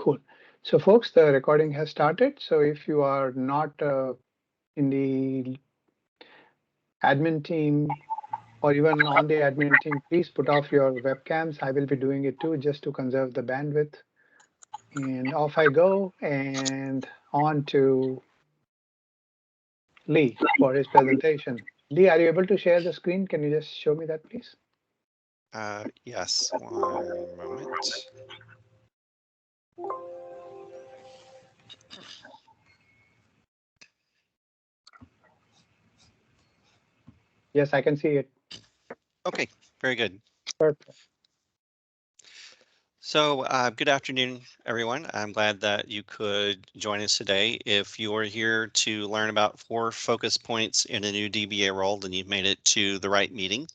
Cool. So folks, the recording has started. So if you are not in the admin team or even on the admin team, please put off your webcams. I will be doing it too, just to conserve the bandwidth. And off I go and on to Lee for his presentation. Lee, are you able to share the screen? Can you just show me that, please? Yes, one moment. Yes, I can see it. Okay, very good. Perfect. So good afternoon, everyone. I'm glad that you could join us today. If you're here to learn about 4 focus points in a new DBA role, then you've made it to the right meeting.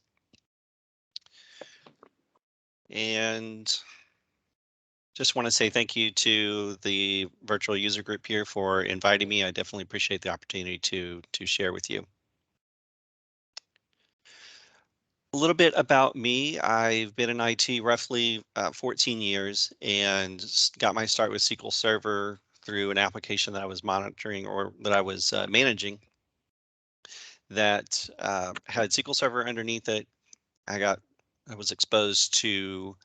And just want to say thank you to the virtual user group here for inviting me. I definitely appreciate the opportunity to share with you. A little bit about me. I've been in IT roughly 14 years and got my start with SQL Server through an application that I was monitoring or that I was managing that had SQL Server underneath it. I was exposed to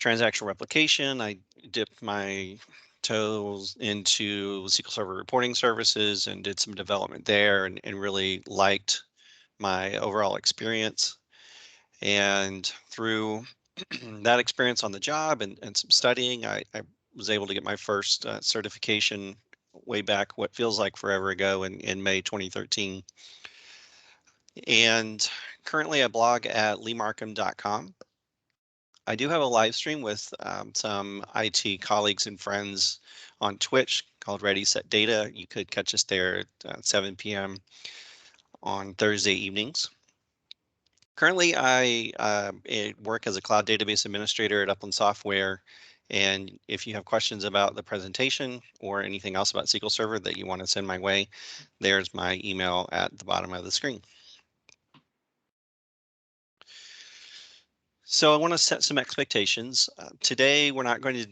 transactional replication. I dipped my toes into SQL Server reporting services and did some development there and really liked my overall experience. And through that experience on the job and some studying, I was able to get my first certification way back, what feels like forever ago, in May 2013. And currently I blog at leemarkum.com. I do have a live stream with some IT colleagues and friends on Twitch called Ready Set Data. You could catch us there at 7 p.m. on Thursday evenings. Currently, I work as a cloud database administrator at Upland Software. And if you have questions about the presentation or anything else about SQL Server that you want to send my way, there's my email at the bottom of the screen. So I want to set some expectations. Today, we're not going to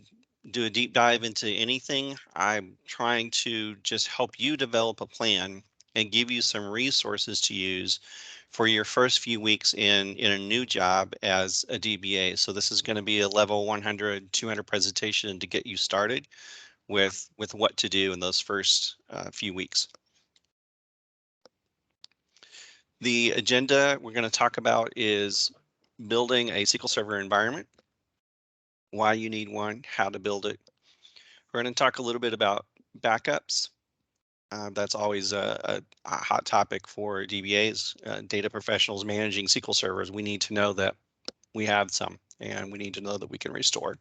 do a deep dive into anything. I'm trying to just help you develop a plan and give you some resources to use for your first few weeks in a new job as a DBA. So this is going to be a level 100, 200 presentation to get you started with what to do in those first few weeks. The agenda we're going to talk about is building a SQL Server environment, why you need one, how to build it. We're going to talk a little bit about backups. That's always a hot topic for DBAs, data professionals managing SQL servers. We need to know that we have some, and we need to know that we can restore.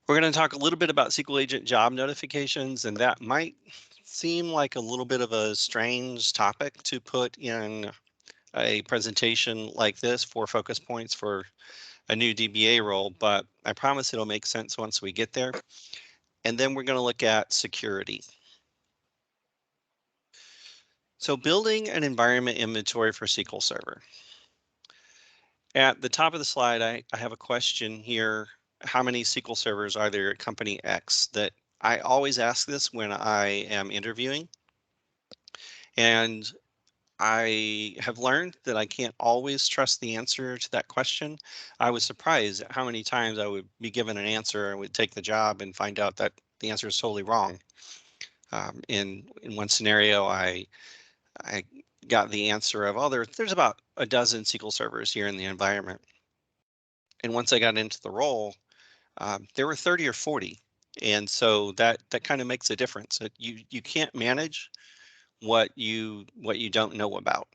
We're going to talk a little bit about SQL Agent job notifications, and that might seem like a little bit of a strange topic to put in a presentation like this, 4 focus points for a new DBA role, but I promise it'll make sense once we get there. And then we're going to look at security. So building an environment inventory for SQL Server. At the top of the slide, I have a question here. How many SQL servers are there at company X? That I always ask this when I am interviewing. And I have learned that I can't always trust the answer to that question. I was surprised at how many times I would be given an answer and would take the job and find out that the answer is totally wrong. In one scenario, I got the answer of, oh, there's about a dozen SQL servers here in the environment. And once I got into the role, there were 30 or 40. And so that kind of makes a difference. You can't manage what you don't know about.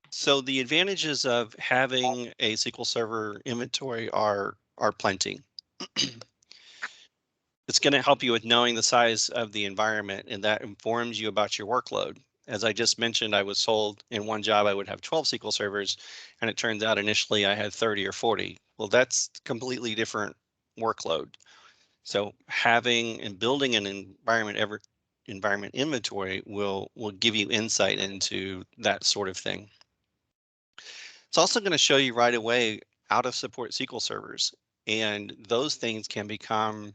So the advantages of having a SQL Server inventory are plenty. It's going to help you with knowing the size of the environment, and that informs you about your workload. As I just mentioned, I was told in one job I would have 12 SQL servers, and it turns out initially I had 30 or 40. Well, that's completely different workload. So having and building an environment inventory will give you insight into that sort of thing. It's also going to show you right away out of support SQL servers. And those things can become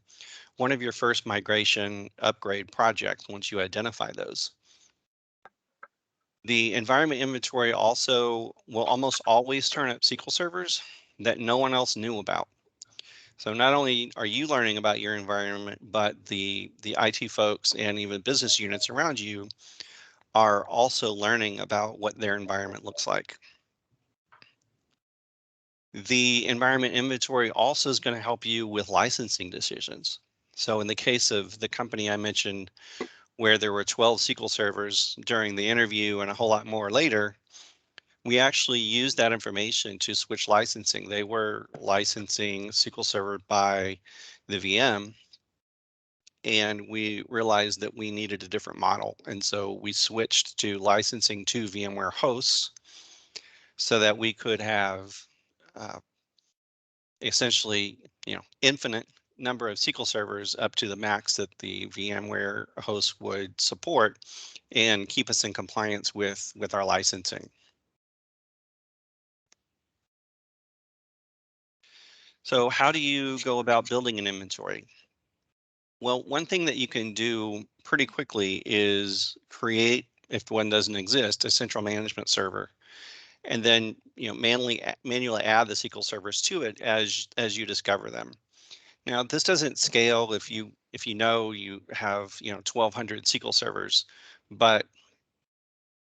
one of your first migration upgrade projects once you identify those. The environment inventory also will almost always turn up SQL servers that no one else knew about. So not only are you learning about your environment, but the IT folks and even business units around you are also learning about what their environment looks like. The environment inventory also is going to help you with licensing decisions. So in the case of the company I mentioned, where there were 12 SQL servers during the interview and a whole lot more later, we actually used that information to switch licensing. They were licensing SQL Server by the VM, and we realized that we needed a different model. And so we switched to licensing to VMware hosts so that we could have essentially, infinite number of SQL servers up to the max that the VMware host would support and keep us in compliance with our licensing. So how do you go about building an inventory? Well, one thing that you can do pretty quickly is create, if one doesn't exist, a central management server, and then manually add the SQL servers to it as you discover them. Now, this doesn't scale if you know you have 1,200 SQL servers, but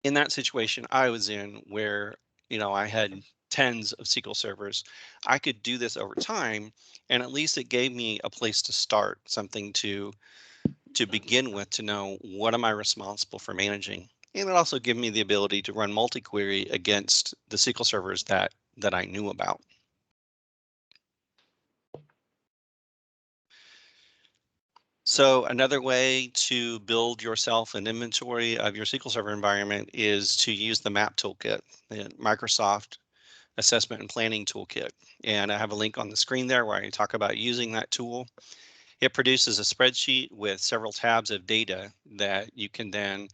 in that situation I was in where I had tens of SQL servers, I could do this over time, and at least it gave me a place to start, something to begin with, to know what am I responsible for managing. And it also gave me the ability to run multi-query against the SQL servers that I knew about. So another way to build yourself an inventory of your SQL Server environment is to use the MAP toolkit, the Microsoft Assessment and Planning Toolkit. And I have a link on the screen there where I talk about using that tool. It produces a spreadsheet with several tabs of data that you can then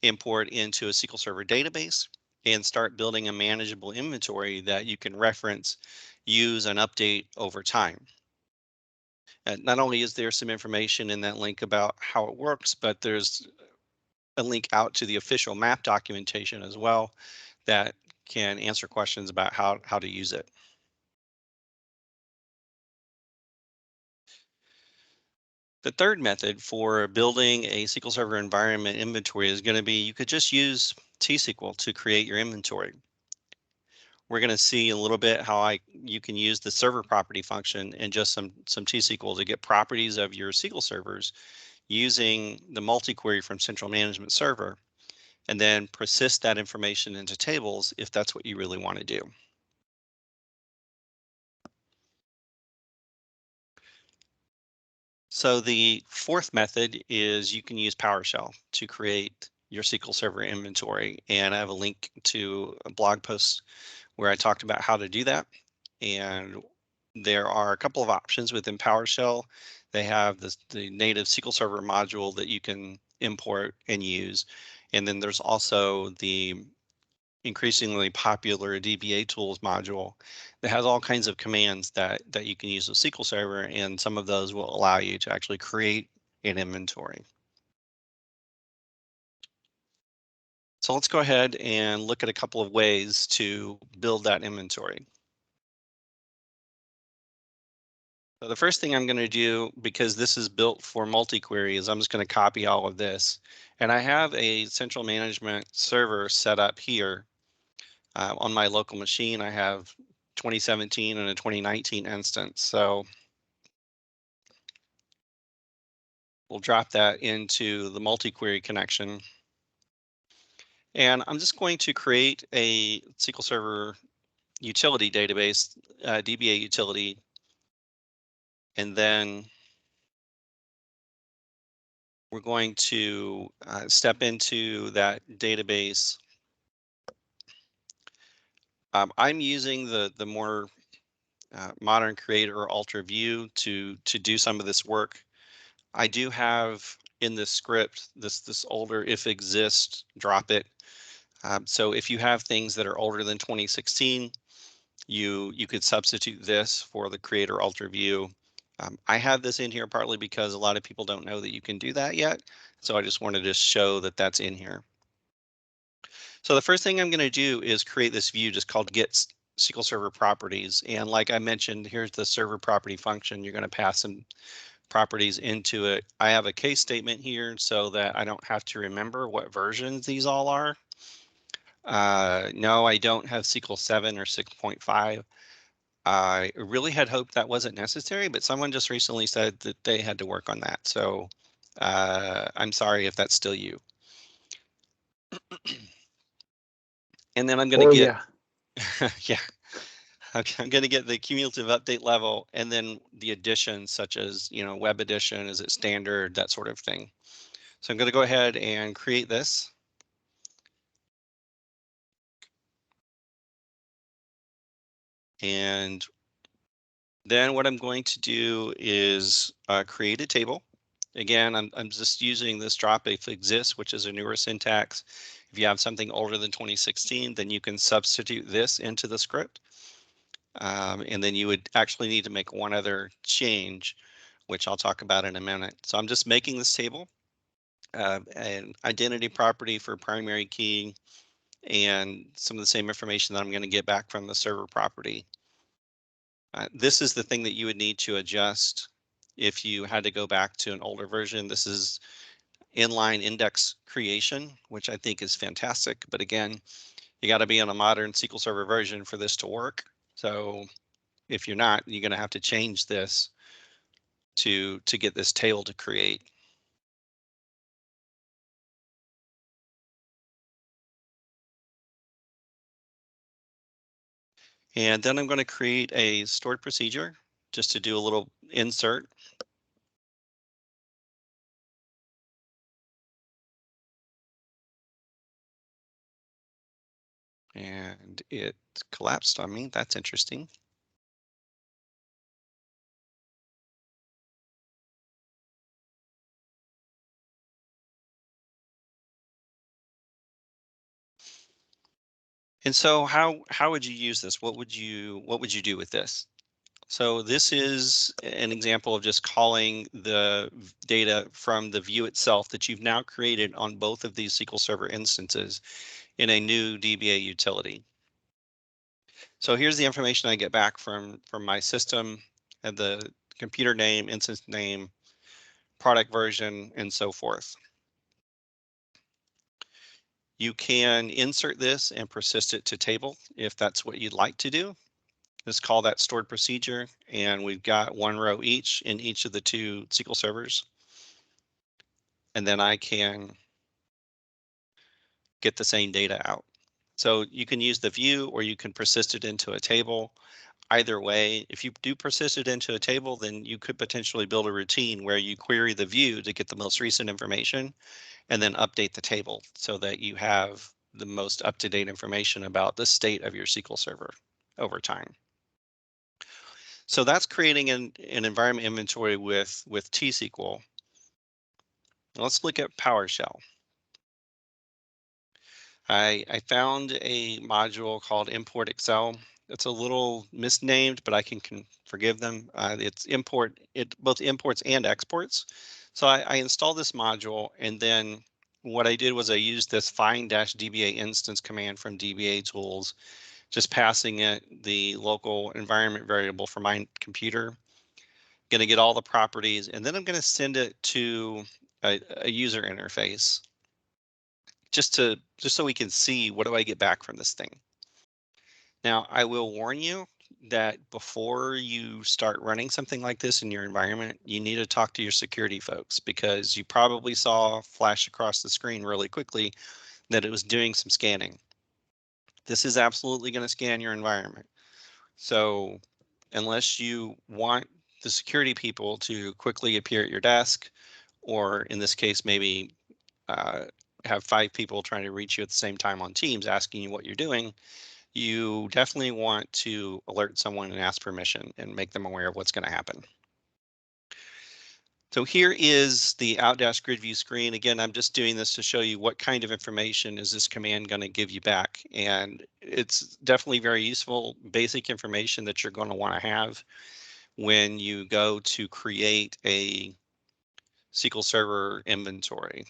import into a SQL Server database and start building a manageable inventory that you can reference, use, and update over time. And not only is there some information in that link about how it works, but there's a link out to the official map documentation as well that can answer questions about how to use it. The third method for building a SQL Server environment inventory is going to be, you could just use T-SQL to create your inventory. We're going to see a little bit how you can use the server property function and just some T-SQL to get properties of your SQL servers using the multi-query from Central Management Server, and then persist that information into tables if that's what you really want to do. So the fourth method is you can use PowerShell to create your SQL Server inventory. And I have a link to a blog post where I talked about how to do that. And there are a couple of options within PowerShell. They have the native SQL Server module that you can import and use. And then there's also the increasingly popular DBA tools module that has all kinds of commands that you can use with SQL Server, and some of those will allow you to actually create an inventory. So let's go ahead and look at a couple of ways to build that inventory. So the first thing I'm going to do, because this is built for multi-query, is I'm just going to copy all of this. And I have a central management server set up here on my local machine. I have 2017 and a 2019 instance. So we'll drop that into the multi-query connection. And I'm just going to create a SQL Server utility database, DBA utility, and then we're going to step into that database. I'm using the more modern Creator or Ultra View to do some of this work. I do have in this script this older if exist drop it. So if you have things that are older than 2016, You could substitute this for the create or alter view. I have this in here partly because a lot of people don't know that you can do that yet. So I just wanted to show that that's in here. So the first thing I'm going to do is create this view just called get SQL Server properties. And like I mentioned, here's the server property function. You're going to pass some properties into it. I have a case statement here so that I don't have to remember what versions these all are. No, I don't have SQL 7 or 6.5. I really had hoped that wasn't necessary, but someone just recently said that they had to work on that. So I'm sorry if that's still you. And then I'm going to get, yeah, I'm going to get the cumulative update level and then the additions such as, web edition, is it standard, that sort of thing. So I'm going to go ahead and create this. And then what I'm going to do is create a table. Again, I'm just using this drop if exists, which is a newer syntax. If you have something older than 2016, then you can substitute this into the script. And then you would actually need to make one other change, which I'll talk about in a minute. So I'm just making this table, an identity property for primary key, and some of the same information that I'm going to get back from the server property. This is the thing that you would need to adjust if you had to go back to an older version. This is inline index creation, which I think is fantastic. But again, you got to be on a modern SQL Server version for this to work. So if you're not, you're going to have to change this to get this table to create. And then I'm going to create a stored procedure just to do a little insert. And it collapsed on me. That's interesting. And so how would you use this? What would you do with this? So this is an example of just calling the data from the view itself that you've now created on both of these SQL Server instances in a new DBA utility. So here's the information I get back from my system, and the computer name, instance name, product version, and so forth. You can insert this and persist it to table if that's what you'd like to do. Just call that stored procedure, and we've got one row each in each of the two SQL servers. And then I can get the same data out. So you can use the view or you can persist it into a table. Either way, if you do persist it into a table, then you could potentially build a routine where you query the view to get the most recent information and then update the table so that you have the most up-to-date information about the state of your SQL Server over time. So that's creating an environment inventory with T-SQL. Let's look at PowerShell. I found a module called Import Excel. It's a little misnamed, but I can forgive them. It's both imports and exports. So I installed this module, and then what I did was I used this find-DBA instance command from DBA tools, just passing it the local environment variable for my computer. Going to get all the properties, and then I'm going to send it to a user interface just so we can see what do I get back from this thing. Now, I will warn you that before you start running something like this in your environment, you need to talk to your security folks, because you probably saw flash across the screen really quickly that it was doing some scanning. This is absolutely going to scan your environment. So unless you want the security people to quickly appear at your desk, or in this case, maybe have 5 people trying to reach you at the same time on Teams asking you what you're doing, you definitely want to alert someone and ask permission and make them aware of what's going to happen. So here is the Outdash grid view screen. Again, I'm just doing this to show you what kind of information is this command going to give you back. And it's definitely very useful, basic information that you're going to want to have when you go to create a SQL Server inventory.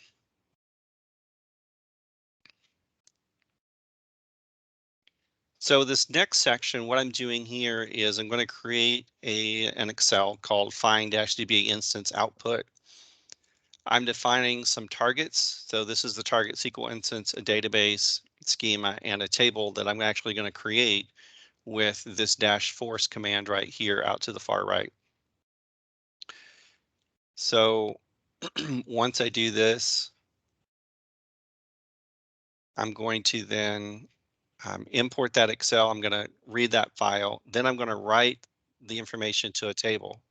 So this next section, what I'm doing here is I'm going to create an Excel called find-DBA instance output. I'm defining some targets. So this is the target SQL instance, a database, schema, and a table that I'm actually going to create with this -force command right here out to the far right. So once I do this, I'm going to then import that Excel. I'm going to read that file. Then I'm going to write the information to a table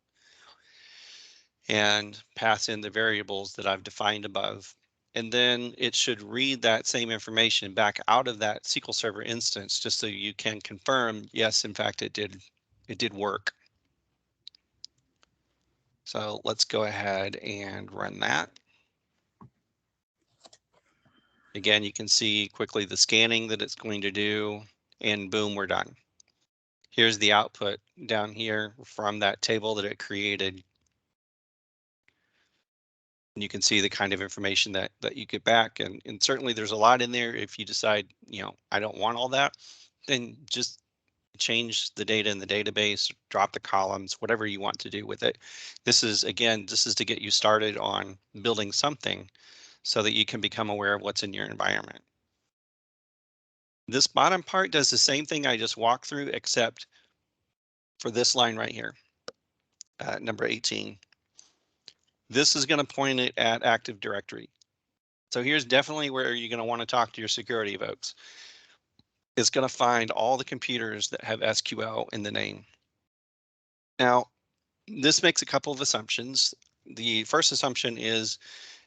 and pass in the variables that I've defined above. And then it should read that same information back out of that SQL Server instance, just so you can confirm, yes, in fact, it did work. So let's go ahead and run that. Again, you can see quickly the scanning that it's going to do, and boom, we're done. Here's the output down here from that table that it created. And you can see the kind of information that you get back. And certainly there's a lot in there. If you decide, I don't want all that, then just change the data in the database, drop the columns, whatever you want to do with it. This is to get you started on building something so that you can become aware of what's in your environment. This bottom part does the same thing I just walked through, except for this line right here, number 18. This is going to point it at Active Directory. So here's definitely where you're going to want to talk to your security folks. It's going to find all the computers that have SQL in the name. Now, this makes a couple of assumptions. The first assumption is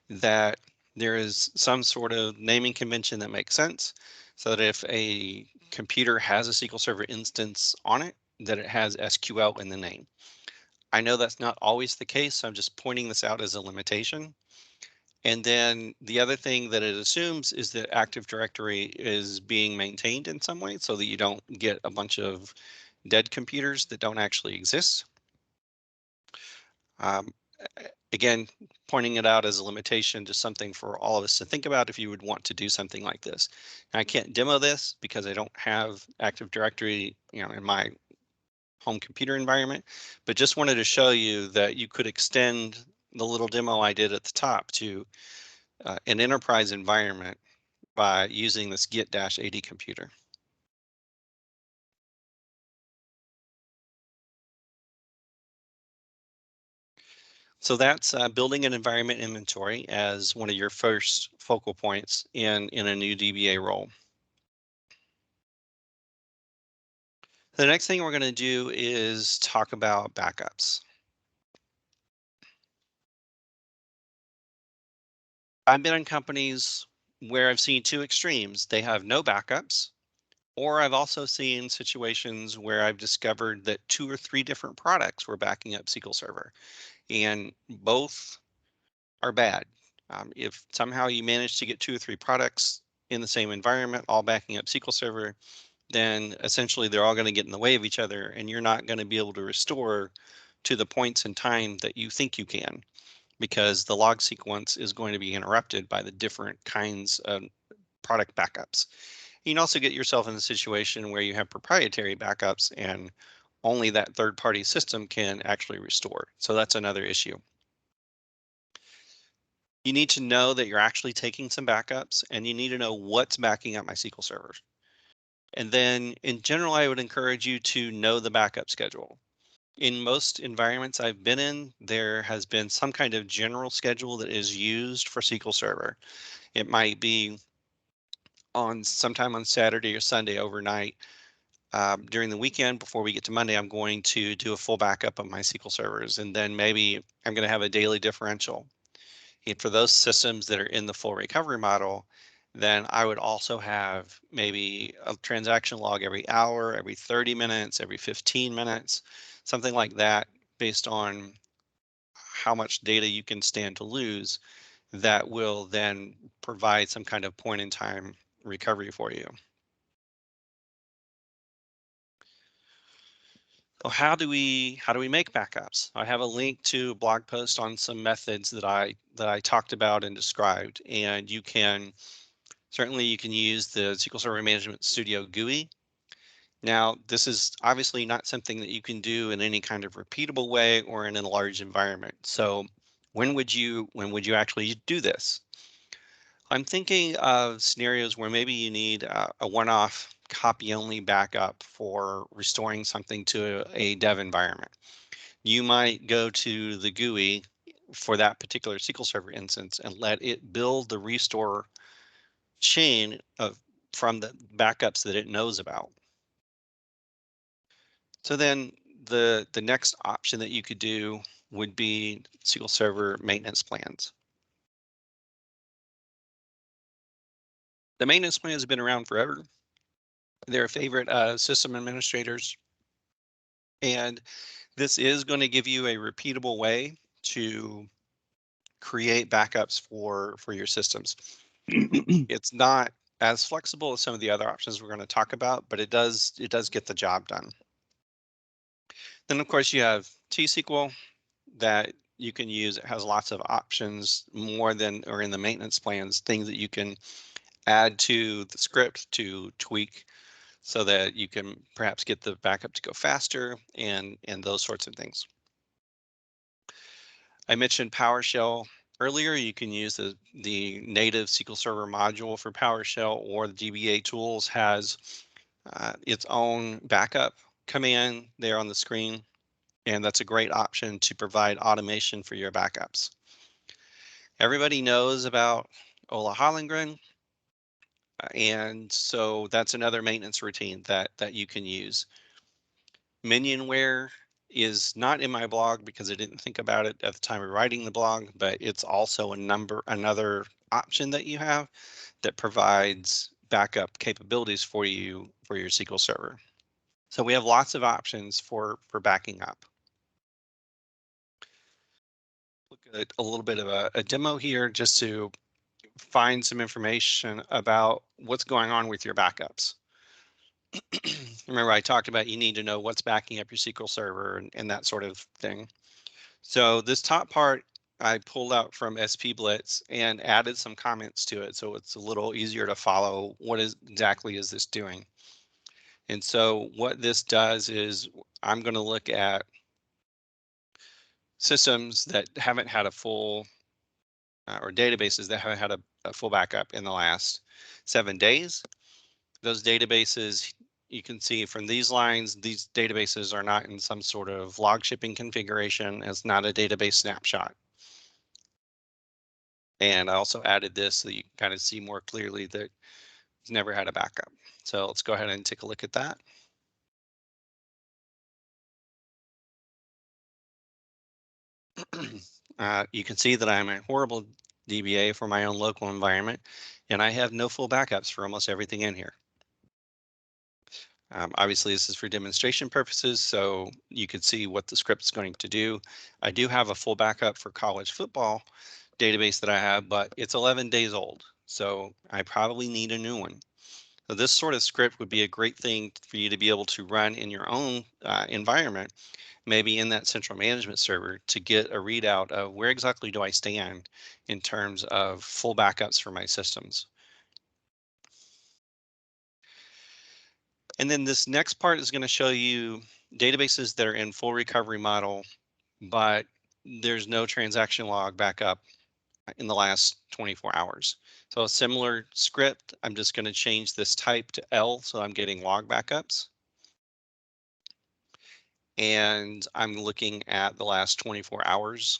that there is some sort of naming convention that makes sense, so that if a computer has a SQL Server instance on it, that it has SQL in the name. I know that's not always the case, so I'm just pointing this out as a limitation. And then the other thing that it assumes is that Active Directory is being maintained in some way so that you don't get a bunch of dead computers that don't actually exist. Again, pointing it out as a limitation, just something for all of us to think about if you would want to do something like this. Now, I can't demo this because I don't have Active Directory, in my home computer environment, but just wanted to show you that you could extend the little demo I did at the top to an enterprise environment by using this get-AD computer. So that's building an environment inventory as one of your first focal points in a new DBA role. The next thing we're going to do is talk about backups. I've been in companies where I've seen two extremes. They have no backups, or I've also seen situations where I've discovered that 2 or 3 different products were backing up SQL Server, and both are bad. If somehow you manage to get 2 or 3 products in the same environment, all backing up SQL Server, then essentially they're all going to get in the way of each other, and you're not going to be able to restore to the points in time that you think you can, because the log sequence is going to be interrupted by the different kinds of product backups. You can also get yourself in a situation where you have proprietary backups and only that third-party system can actually restore. So that's another issue. You need to know that you're actually taking some backups, and you need to know what's backing up my SQL servers. And then in general, I would encourage you to know the backup schedule. In most environments I've been in, there has been some kind of general schedule that is used for SQL Server. It might be sometime on Saturday or Sunday overnight. During the weekend, before we get to Monday, I'm going to do a full backup of my SQL servers, and then maybe I'm going to have a daily differential. And for those systems that are in the full recovery model, then I would also have maybe a transaction log every hour, every 30 minutes, every 15 minutes, something like that, based on how much data you can stand to lose that will then provide some kind of point in time recovery for you. So how do we make backups? I have a link to a blog post on some methods that I talked about and described, and you can certainly use the SQL Server Management Studio GUI. Now, this is obviously not something that you can do in any kind of repeatable way or in a large environment. So when would you actually do this? I'm thinking of scenarios where maybe you need a one-off copy-only backup for restoring something to a dev environment. You might go to the GUI for that particular SQL Server instance and let it build the restore chain from the backups that it knows about. So then the next option that you could do would be SQL Server maintenance plans. The maintenance plan has been around forever. They're a favorite system administrators. And this is going to give you a repeatable way to create backups for your systems. It's not as flexible as some of the other options we're going to talk about, but it does get the job done. Then of course you have T-SQL that you can use. It has lots of options, more than or in the maintenance plans, things that you can add to the script to tweak so that you can perhaps get the backup to go faster and those sorts of things. I mentioned PowerShell earlier. You can use the native SQL Server module for PowerShell, or the DBA tools has its own backup command there on the screen. And that's a great option to provide automation for your backups. Everybody knows about Ola Hollingren. And so that's another maintenance routine that you can use. Minionware is not in my blog because I didn't think about it at the time of writing the blog, but it's also another option that you have that provides backup capabilities for you for your SQL Server. So we have lots of options for backing up. Look at a little bit of a demo here just to find some information about what's going on with your backups. Remember, I talked about you need to know what's backing up your SQL Server and that sort of thing. So this top part I pulled out from SP Blitz and added some comments to it, so it's a little easier to follow what exactly is this doing. And so what this does is I'm going to look at systems that haven't had a full or databases that haven't had a full backup in the last 7 days. Those databases, you can see from these lines, these databases are not in some sort of log shipping configuration. It's not a database snapshot. And I also added this so that you can kind of see more clearly that it's never had a backup. So let's go ahead and take a look at that. You can see that I'm a horrible DBA for my own local environment, and I have no full backups for almost everything in here. Obviously, this is for demonstration purposes, so you can see what the script's going to do. I do have a full backup for college football database that I have, but it's 11 days old, so I probably need a new one. So this sort of script would be a great thing for you to be able to run in your own environment, maybe in that central management server, to get a readout of where exactly do I stand in terms of full backups for my systems. And then this next part is going to show you databases that are in full recovery model, but there's no transaction log backup in the last 24 hours. So a similar script, I'm just going to change this type to L, so I'm getting log backups. And I'm looking at the last 24 hours.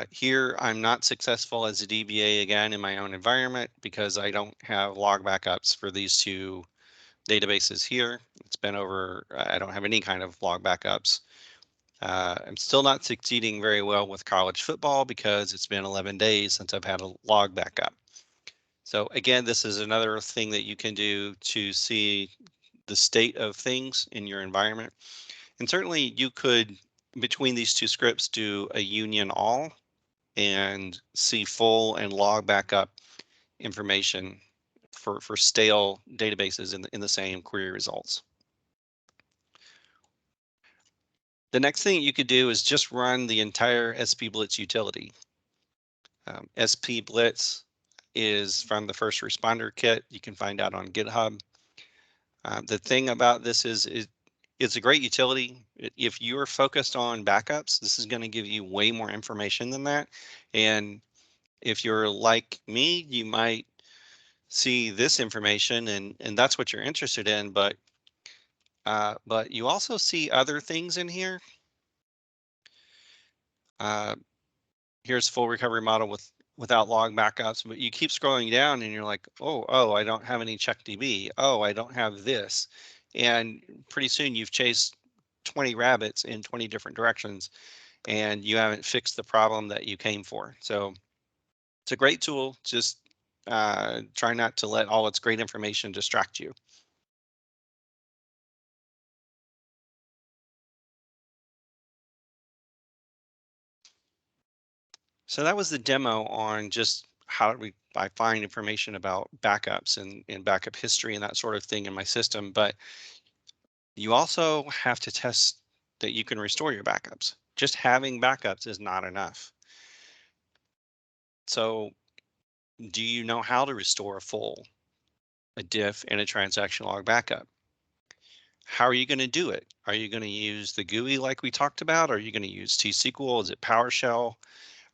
Here, I'm not successful as a DBA again in my own environment because I don't have log backups for these two databases here. It's been over, I don't have any kind of log backups. I'm still not succeeding very well with college football because it's been 11 days since I've had a log backup. So again, this is another thing that you can do to see the state of things in your environment. And certainly you could, between these two scripts, do a union all and see full and log backup information for stale databases in the same query results. The next thing you could do is just run the entire SP Blitz utility. SP Blitz is from the first responder kit. You can find out on GitHub. The thing about this is it's a great utility. If you're focused on backups, this is going to give you way more information than that. And if you're like me, you might see this information and that's what you're interested in, but you also see other things in here. Here's full recovery model without log backups, but you keep scrolling down and you're like, oh, I don't have any CheckDB. Oh, I don't have this. And pretty soon you've chased 20 rabbits in 20 different directions and you haven't fixed the problem that you came for. So it's a great tool. Just try not to let all its great information distract you. So that was the demo on just how I find information about backups and backup history and that sort of thing in my system. But you also have to test that you can restore your backups. Just having backups is not enough. So do you know how to restore a diff, and a transaction log backup? How are you going to do it? Are you going to use the GUI like we talked about? Are you going to use T-SQL? Is it PowerShell?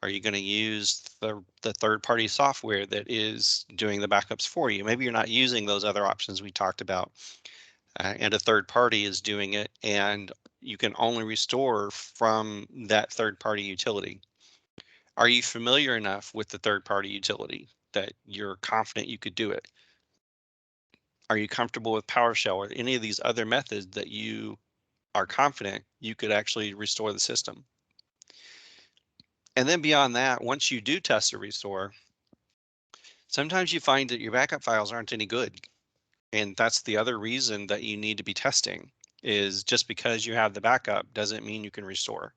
Are you going to use the third-party software that is doing the backups for you? Maybe you're not using those other options we talked about, and a third party is doing it, and you can only restore from that third-party utility. Are you familiar enough with the third-party utility that you're confident you could do it? Are you comfortable with PowerShell or any of these other methods that you are confident you could actually restore the system? And then beyond that, once you do test a restore, sometimes you find that your backup files aren't any good. And that's the other reason that you need to be testing, is just because you have the backup doesn't mean you can restore.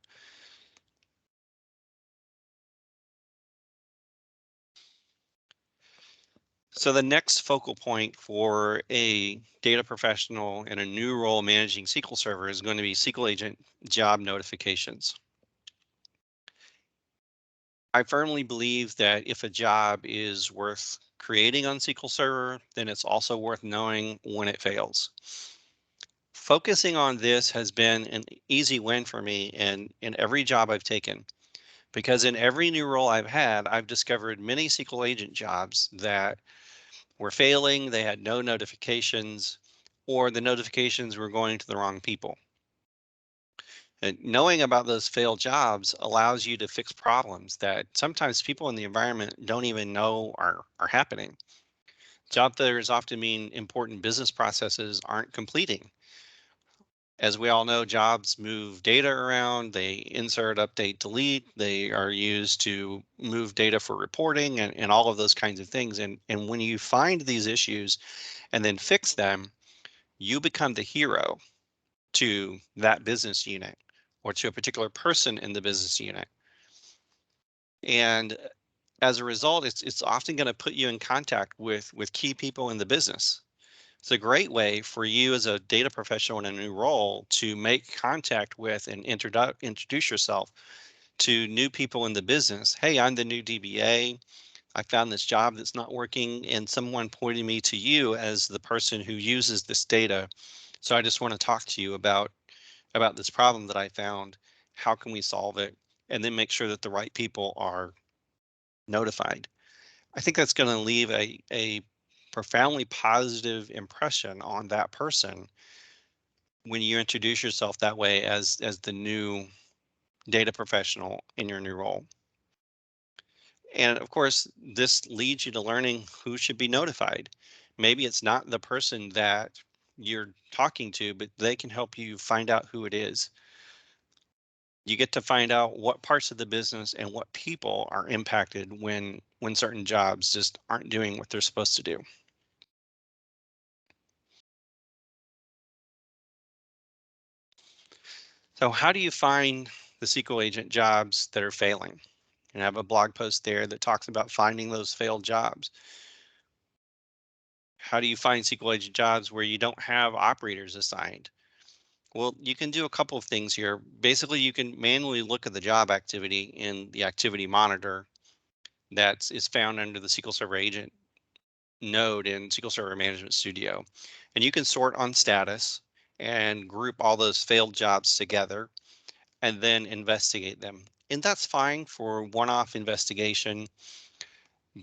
So the next focal point for a data professional in a new role managing SQL Server is going to be SQL Agent job notifications. I firmly believe that if a job is worth creating on SQL Server, then it's also worth knowing when it fails. Focusing on this has been an easy win for me in every job I've taken, because in every new role I've had, I've discovered many SQL agent jobs that were failing, they had no notifications, or the notifications were going to the wrong people. And knowing about those failed jobs allows you to fix problems that sometimes people in the environment don't even know are happening. Job failures often mean important business processes aren't completing. As we all know, jobs move data around, they insert, update, delete. They are used to move data for reporting and all of those kinds of things. And when you find these issues and then fix them, you become the hero to that business unit or to a particular person in the business unit. And as a result, it's often going to put you in contact with key people in the business. It's a great way for you as a data professional in a new role to make contact with and introduce yourself to new people in the business. Hey, I'm the new DBA. I found this job that's not working, and someone pointed me to you as the person who uses this data. So I just want to talk to you about this problem that I found. How can we solve it? And then make sure that the right people are notified. I think that's going to leave a profoundly positive impression on that person when you introduce yourself that way as the new data professional in your new role. And of course, this leads you to learning who should be notified. Maybe it's not the person that you're talking to, but they can help you find out who it is. You get to find out what parts of the business and what people are impacted when certain jobs just aren't doing what they're supposed to do. So how do you find the SQL agent jobs that are failing? And I have a blog post there that talks about finding those failed jobs. How do you find SQL agent jobs where you don't have operators assigned? Well, you can do a couple of things here. Basically, you can manually look at the job activity in the activity monitor that is found under the SQL Server agent node in SQL Server Management Studio. And you can sort on status and group all those failed jobs together and then investigate them. And that's fine for one-off investigation,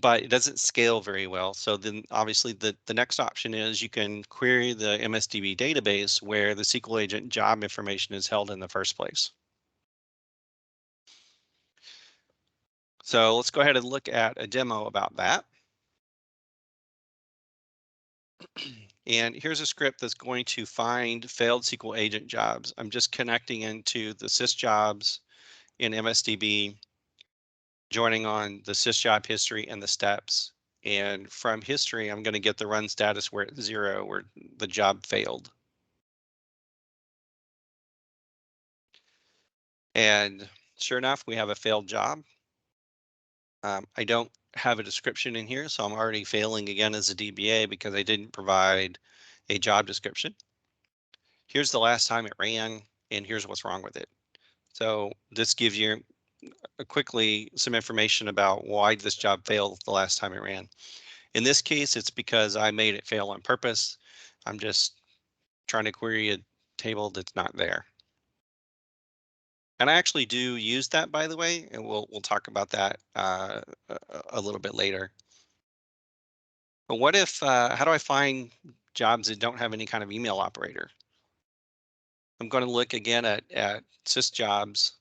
but it doesn't scale very well. So then obviously the next option is you can query the MSDB database where the SQL agent job information is held in the first place. So let's go ahead and look at a demo about that. And here's a script that's going to find failed SQL agent jobs. I'm just connecting into the sysjobs in MSDB, joining on the sysjob history and the steps. And from history, I'm going to get the run status where it's 0, where the job failed. And sure enough, we have a failed job. I don't have a description in here, so I'm already failing again as a DBA because I didn't provide a job description. Here's the last time it ran, and here's what's wrong with it. So this gives you quickly some information about why this job failed the last time it ran. In this case, it's because I made it fail on purpose. I'm just trying to query a table that's not there. And I actually do use that, by the way, and we'll talk about that a little bit later. But what if, how do I find jobs that don't have any kind of email operator? I'm going to look again at sysjobs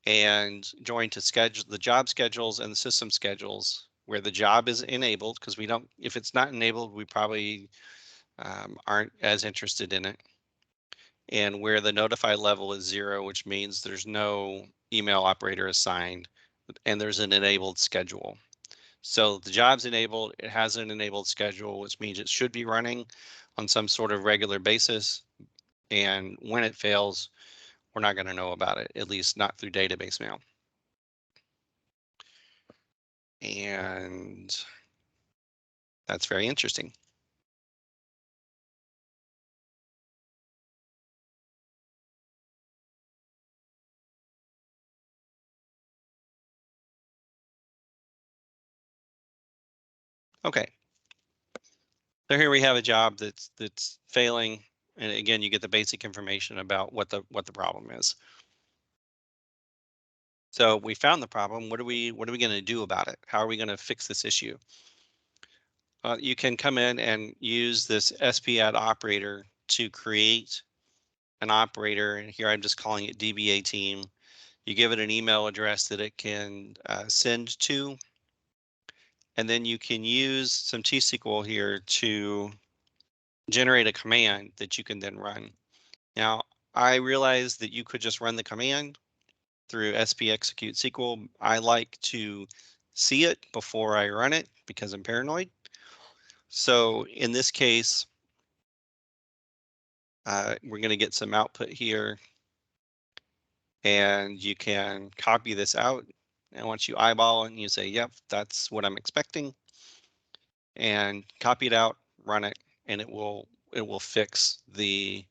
and join to schedule the job schedules and the system schedules where the job is enabled, because we don't, if it's not enabled, we probably aren't as interested in it. And where the notify level is 0, which means there's no email operator assigned, and there's an enabled schedule. So the job's enabled, it has an enabled schedule, which means it should be running on some sort of regular basis. And when it fails, we're not going to know about it, at least not through database mail. And that's very interesting. Okay. So here we have a job that's failing, and again, you get the basic information about what the problem is. So we found the problem. What are we going to do about it? How are we going to fix this issue? You can come in and use this SPAD operator to create an operator, and here I'm just calling it DBA team. You give it an email address that it can send to, and then you can use some T-SQL here to generate a command that you can then run. Now, I realize that you could just run the command through SP execute SQL. I like to see it before I run it because I'm paranoid. So in this case, we're going to get some output here, and you can copy this out. And once you eyeball it and you say, yep, that's what I'm expecting, and copy it out, run it, and it will fix the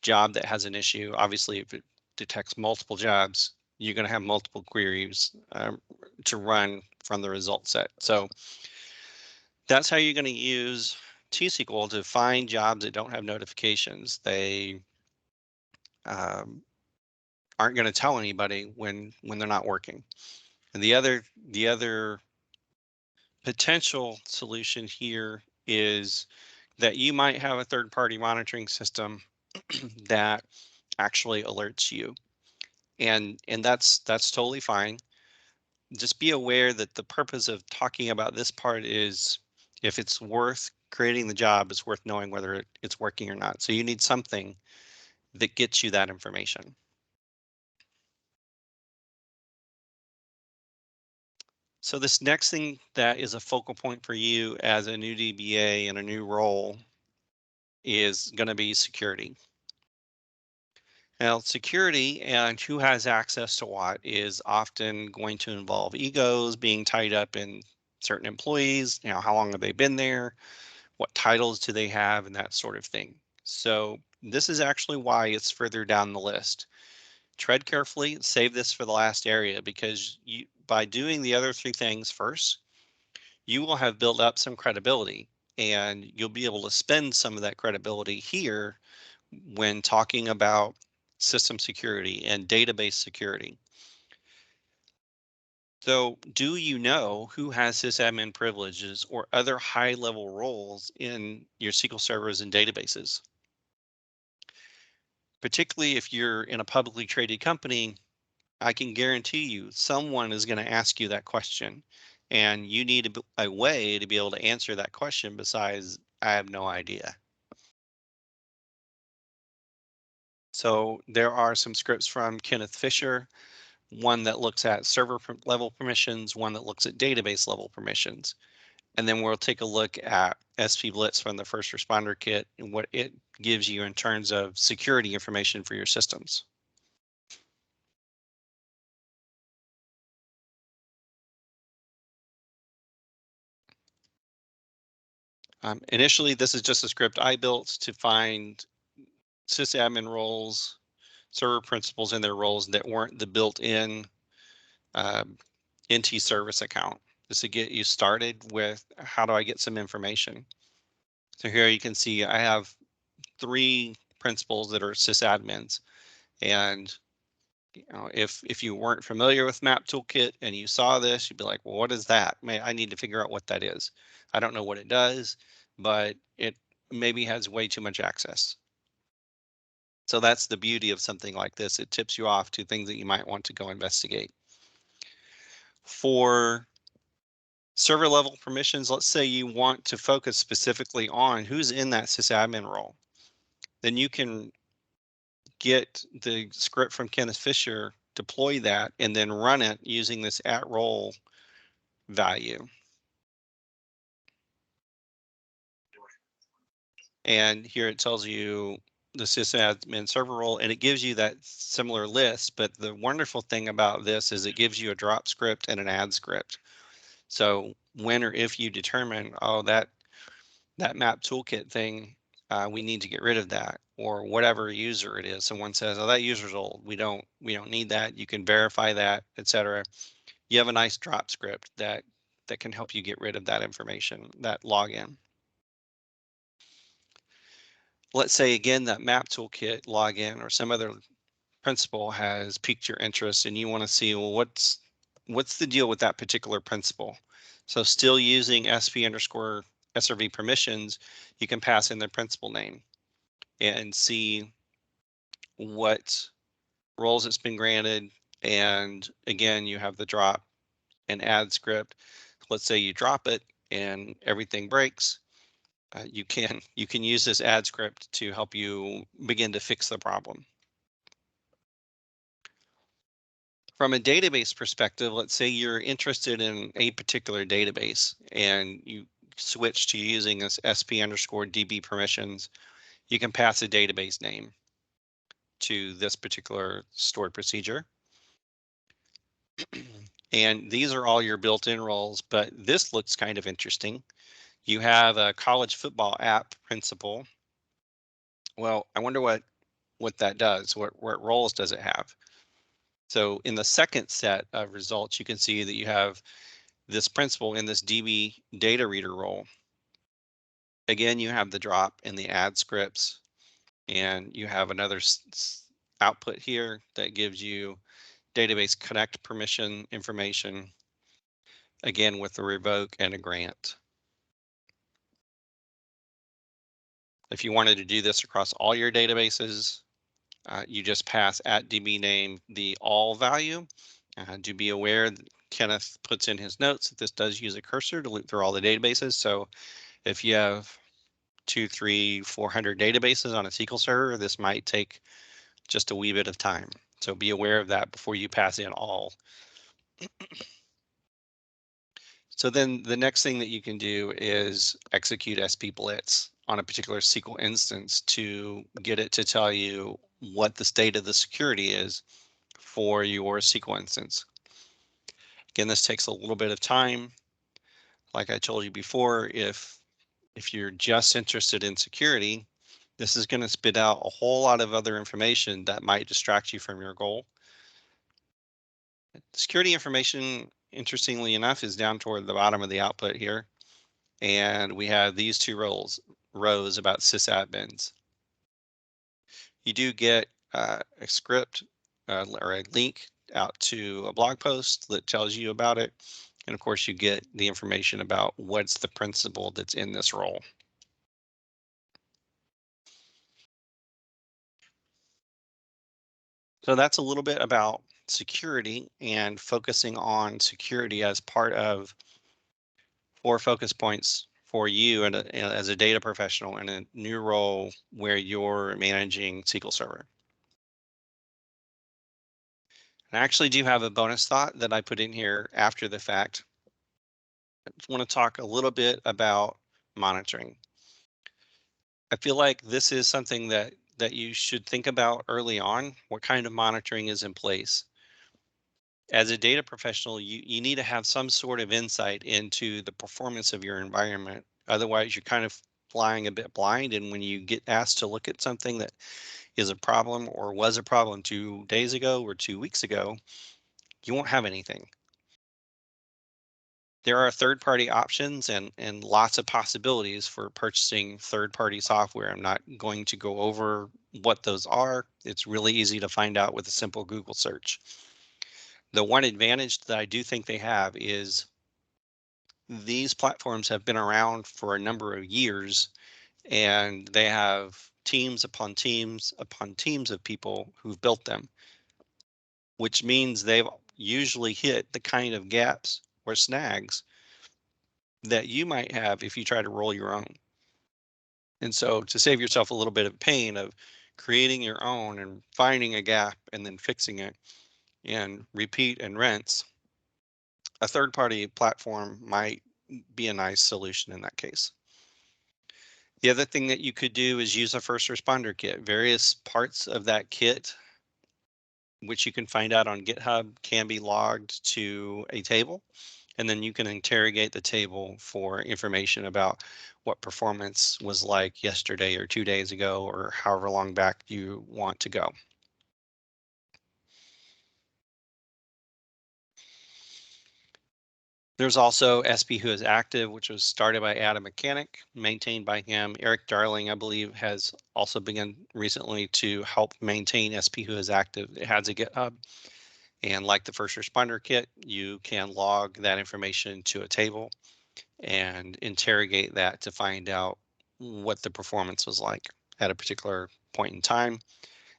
job that has an issue. Obviously, if it detects multiple jobs, you're going to have multiple queries to run from the result set. So that's how you're going to use T-SQL to find jobs that don't have notifications. They aren't going to tell anybody when they're not working. And the other potential solution here is that you might have a third-party monitoring system that actually alerts you, and that's totally fine. Just be aware that the purpose of talking about this part is if it's worth creating the job, it's worth knowing whether it's working or not. So you need something that gets you that information. So this next thing that is a focal point for you as a new DBA in a new role is going to be security. Now, security and who has access to what is often going to involve egos being tied up in certain employees. You know, how long have they been there? What titles do they have, and that sort of thing. So this is actually why it's further down the list. Tread carefully, save this for the last area, because by doing the other three things first, you will have built up some credibility, and you'll be able to spend some of that credibility here when talking about system security and database security. So, do you know who has sysadmin privileges or other high-level roles in your SQL servers and databases? Particularly if you're in a publicly traded company, I can guarantee you someone is going to ask you that question, and you need a way to be able to answer that question besides, I have no idea. So there are some scripts from Kenneth Fisher, one that looks at server level permissions, one that looks at database level permissions. And then we'll take a look at SP Blitz from the First Responder Kit and what it gives you in terms of security information for your systems. Initially, this is just a script I built to find sysadmin roles, server principals in their roles that weren't the built-in NT service account. Just to get you started with how do I get some information. So here you can see I have 3 principals that are sysadmins, and you know, if you weren't familiar with Map Toolkit and you saw this, you'd be like, well, what is that? I need to figure out what that is. I don't know what it does, but it maybe has way too much access. So that's the beauty of something like this. It tips you off to things that you might want to go investigate. For server level permissions, let's say you want to focus specifically on who's in that sysadmin role. Then you can get the script from Kenneth Fisher, deploy that, and then run it using this at role value. And here it tells you the sysadmin server role, and it gives you that similar list. But the wonderful thing about this is it gives you a drop script and an add script. So when or if you determine, oh, that map toolkit thing, we need to get rid of that, or whatever user it is. Someone says, oh, that user's old. We don't need that. You can verify that, etc. You have a nice drop script that can help you get rid of that information, that login. Let's say again that map toolkit login or some other principal has piqued your interest and you want to see, well, what's the deal with that particular principal? So still using SP_SRV permissions, you can pass in their principal name and see what roles it's been granted. And again, you have the drop and add script. Let's say you drop it and everything breaks. You can use this add script to help you begin to fix the problem. From a database perspective, let's say you're interested in a particular database and you switch to using this SP_DB permissions, you can pass a database name to this particular stored procedure. And these are all your built-in roles, but this looks kind of interesting. You have a college football app principal. Well, I wonder what that does. What roles does it have? So in the second set of results, you can see that you have this principal in this DB data reader role. Again, you have the drop and the add scripts, and you have another output here that gives you database connect permission information, again with the revoke and a grant. If you wanted to do this across all your databases, you just pass at DB name the all value. Do be aware that Kenneth puts in his notes that this does use a cursor to loop through all the databases. So if you have 200, 300, 400 databases on a SQL server, this might take just a wee bit of time. So be aware of that before you pass in all. So then the next thing that you can do is execute SP Blitz on a particular SQL instance to get it to tell you what the state of the security is for your SQL instance. Again, this takes a little bit of time. Like I told you before, if you're just interested in security, this is going to spit out a whole lot of other information that might distract you from your goal. Security information, interestingly enough, is down toward the bottom of the output here. And we have these two rows about sysadmins. You do get a script or a link out to a blog post that tells you about it. And of course, you get the information about what's the principle that's in this role. So that's a little bit about security and focusing on security as part of 4 focus points for you and as a data professional in a new role where you're managing SQL Server. I actually do have a bonus thought that I put in here after the fact. I just want to talk a little bit about monitoring. I feel like this is something that you should think about early on. What kind of monitoring is in place? As a data professional, you need to have some sort of insight into the performance of your environment. Otherwise, you're kind of flying a bit blind. And when you get asked to look at something that is a problem or was a problem 2 days ago or 2 weeks ago, you won't have anything. There are third-party options and lots of possibilities for purchasing third-party software. I'm not going to go over what those are. It's really easy to find out with a simple Google search. The one advantage that I do think they have is these platforms have been around for a number of years, and they have teams upon teams upon teams of people who've built them, which means they've usually hit the kind of gaps or snags that you might have if you try to roll your own. And so to save yourself a little bit of pain of creating your own and finding a gap and then fixing it and repeat and rinse, a third-party platform might be a nice solution in that case. The other thing that you could do is use a first responder kit. Various parts of that kit, which you can find out on GitHub, can be logged to a table. And then you can interrogate the table for information about what performance was like yesterday or 2 days ago, or however long back you want to go. There's also SP Who is Active, which was started by Adam Mechanic, maintained by him. Eric Darling, I believe, has also begun recently to help maintain SP Who is Active. It has a GitHub. And like the first responder kit, you can log that information to a table and interrogate that to find out what the performance was like at a particular point in time.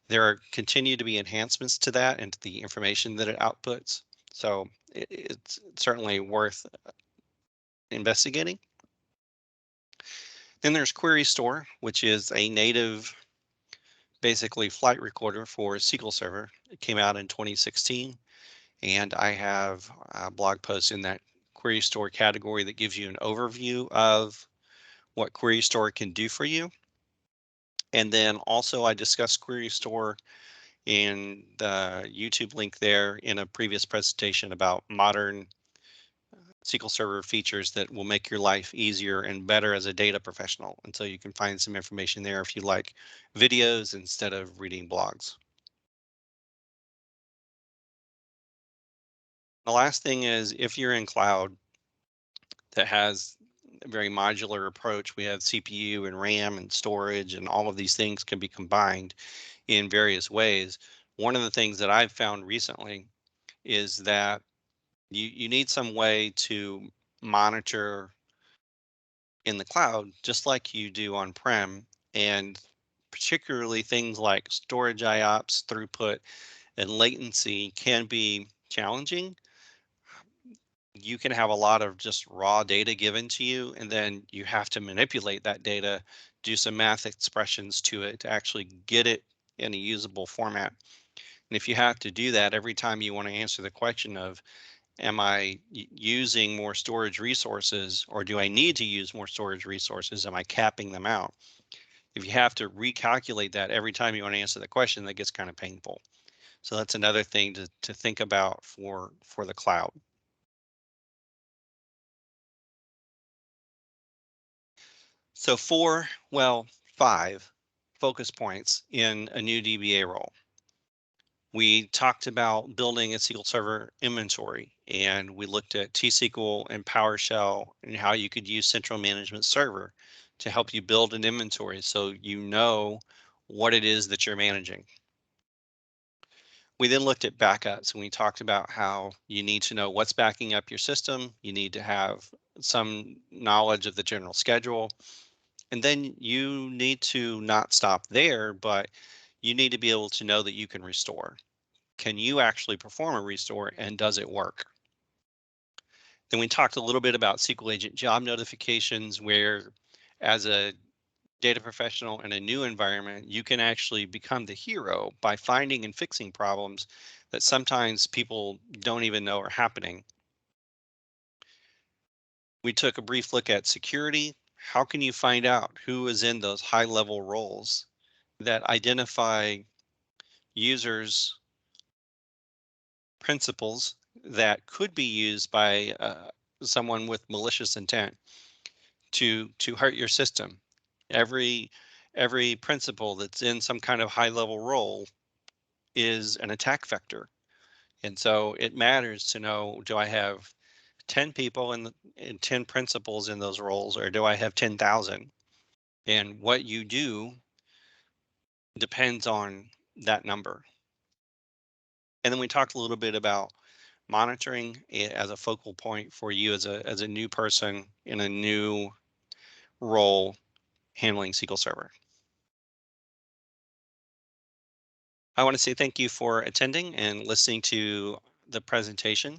There continue to be enhancements to that and to the information that it outputs. So it's certainly worth investigating. Then there's Query Store, which is a native, basically flight recorder for SQL Server. It came out in 2016, and I have a blog post in that Query Store category that gives you an overview of what Query Store can do for you. And then also I discussed Query Store in the YouTube link there in a previous presentation about modern SQL Server features that will make your life easier and better as a data professional. And so you can find some information there if you like videos instead of reading blogs. The last thing is if you're in cloud that has a very modular approach, we have CPU and RAM and storage, and all of these things can be combined in various ways. One of the things that I've found recently is that you need some way to monitor in the cloud, just like you do on-prem, and particularly things like storage IOPS, throughput, and latency can be challenging. You can have a lot of just raw data given to you, and then you have to manipulate that data do some math expressions to it to actually get it in a usable format. And if you have to do that every time you want to answer the question of, am I using more storage resources, or do I need to use more storage resources? Am I capping them out? If you have to recalculate that every time you want to answer the question, that gets kind of painful. So that's another thing to think about for the cloud. So 5 focus points in a new DBA role. We talked about building a SQL Server inventory, and we looked at T-SQL and PowerShell and how you could use Central Management Server to help you build an inventory so you know what it is that you're managing. We then looked at backups, and we talked about how you need to know what's backing up your system. You need to have some knowledge of the general schedule. And then you need to not stop there, but you need to be able to know that you can restore. Can you actually perform a restore, and does it work? Then we talked a little bit about SQL Agent job notifications, where as a data professional in a new environment, you can actually become the hero by finding and fixing problems that sometimes people don't even know are happening. We took a brief look at security. How can you find out who is in those high-level roles that identify users' principles that could be used by someone with malicious intent to hurt your system? Every principle that's in some kind of high-level role is an attack vector. And so it matters to know, do I have 10 people and 10 principals in those roles, or do I have 10,000? And what you do depends on that number. And then we talked a little bit about monitoring it as a focal point for you as a new person in a new role handling SQL Server. I want to say thank you for attending and listening to the presentation.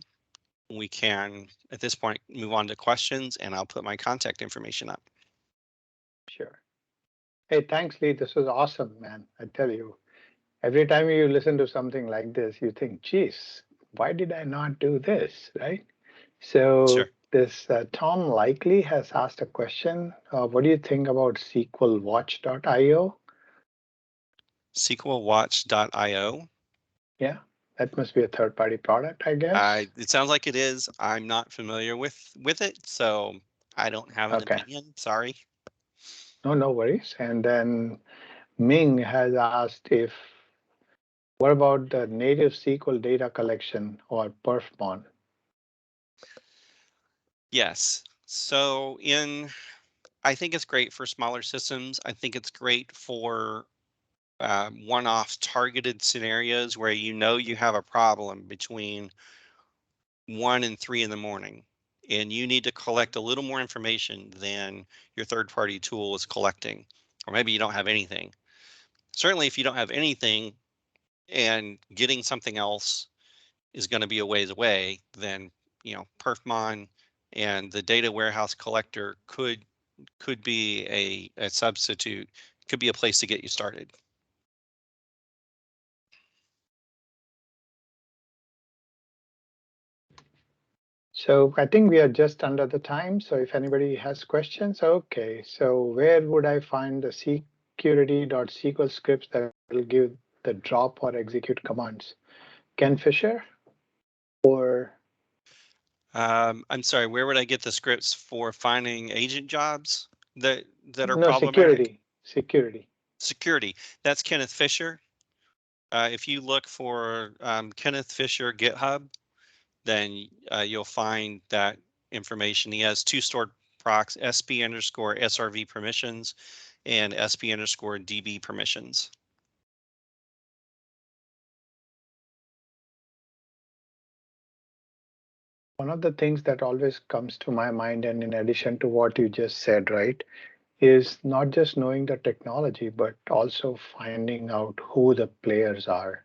We can, at this point, move on to questions, and I'll put my contact information up. Sure. Hey, thanks, Lee. This was awesome, man. I tell you, every time you listen to something like this, you think, geez, why did I not do this, right? So Sure. this Tom Likely has asked a question. What do you think about SQLWatch.io? SQLWatch.io. Yeah, that must be a third-party product, I guess. It sounds like it is. I'm not familiar with it, so I don't have an Okay, opinion. Sorry. no worries. And then Ming has asked if, what about the native SQL data collection or perfmon? Yes. So I think it's great for smaller systems. I think it's great for one-off targeted scenarios where you know you have a problem between 1 and 3 in the morning, and you need to collect a little more information than your third-party tool is collecting, or maybe you don't have anything. Certainly, if you don't have anything and getting something else is going to be a ways away, then perfmon and the data warehouse collector could be a substitute, could be a place to get you started. So I think we are just under the time. So if anybody has questions, okay. So where would I find the security.sql scripts that will give the drop or execute commands? Ken Fisher or I'm sorry, where would I get the scripts for finding agent jobs that are no problematic? security. Security. That's Kenneth Fisher. If you look for Kenneth Fisher GitHub, then you'll find that information. He has 2 stored procs, SP_SRV permissions and SP_DB permissions. One of the things that always comes to my mind, and in addition to what you just said, right, is not just knowing the technology, but also finding out who the players are.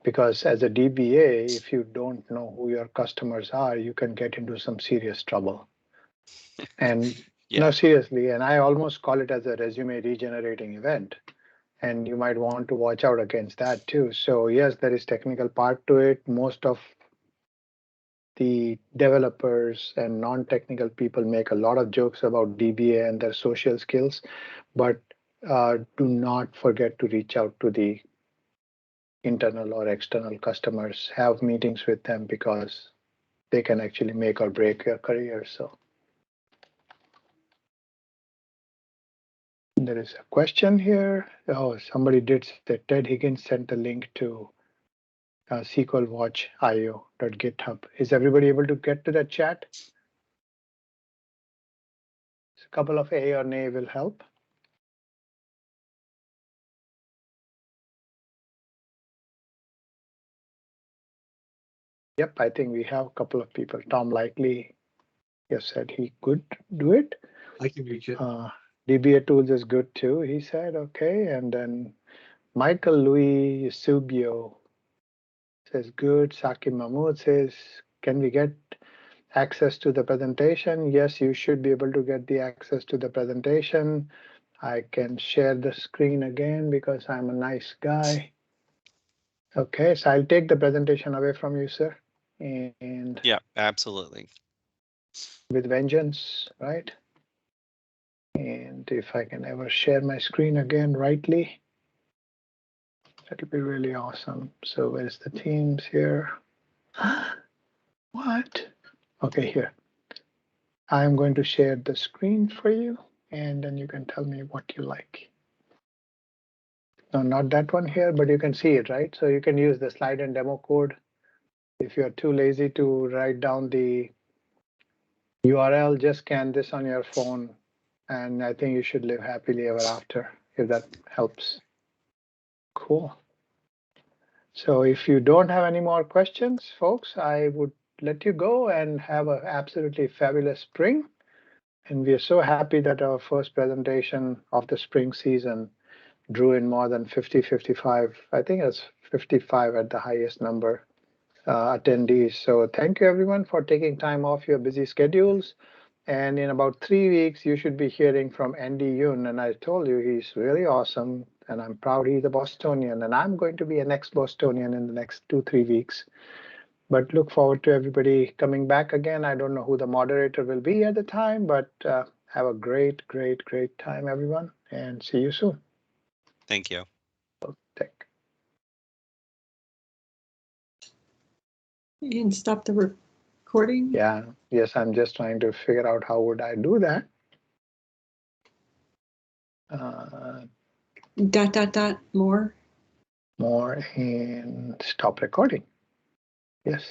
Because as a DBA, if you don't know who your customers are, you can get into some serious trouble. And Yeah. No, seriously, and I almost call it as a resume regenerating event. And you might want to watch out against that too. So yes, there is technical part to it. Most of the developers and non-technical people make a lot of jokes about DBA and their social skills, but do not forget to reach out to the internal or external customers, have meetings with them because they can actually make or break your career. So there is a question here. Oh, somebody did say Ted Higgins sent the link to SQL Watch IO.github. Is everybody able to get to that chat? A couple of A or nay will help. Yep, I think we have a couple of people. Tom Likely just said he could do it. I can reach it. DBA Tools is good too, he said. Okay, and then Michael Louis Subio says good. Saki Mahmood says, can we get access to the presentation? Yes, you should be able to get the access to the presentation. I can share the screen again because I'm a nice guy. Okay, so I'll take the presentation away from you, sir. And yeah, absolutely. With vengeance, right? And if I can ever share my screen again rightly, that'll be really awesome. So where's the Teams here? What? Okay, here. I'm going to share the screen for you, and then you can tell me what you like. No, not that one here, but you can see it, right? So you can use the slide and demo code. If you're too lazy to write down the URL, just scan this on your phone, and I think you should live happily ever after, if that helps. Cool. So if you don't have any more questions, folks, I would let you go and have an absolutely fabulous spring. And we are so happy that our first presentation of the spring season drew in more than 50, 55, I think it's 55 at the highest number attendees. So thank you everyone for taking time off your busy schedules. And in about 3 weeks, you should be hearing from Andy Yoon. And I told you he's really awesome. And I'm proud he's a Bostonian. And I'm going to be an ex-Bostonian in the next 2-3 weeks. But look forward to everybody coming back again. I don't know who the moderator will be at the time, but have a great, great, great time, everyone. And see you soon. Thank you. And stop the recording. Yeah, yes, I'm just trying to figure out how would I do that. More. More and stop recording. Yes.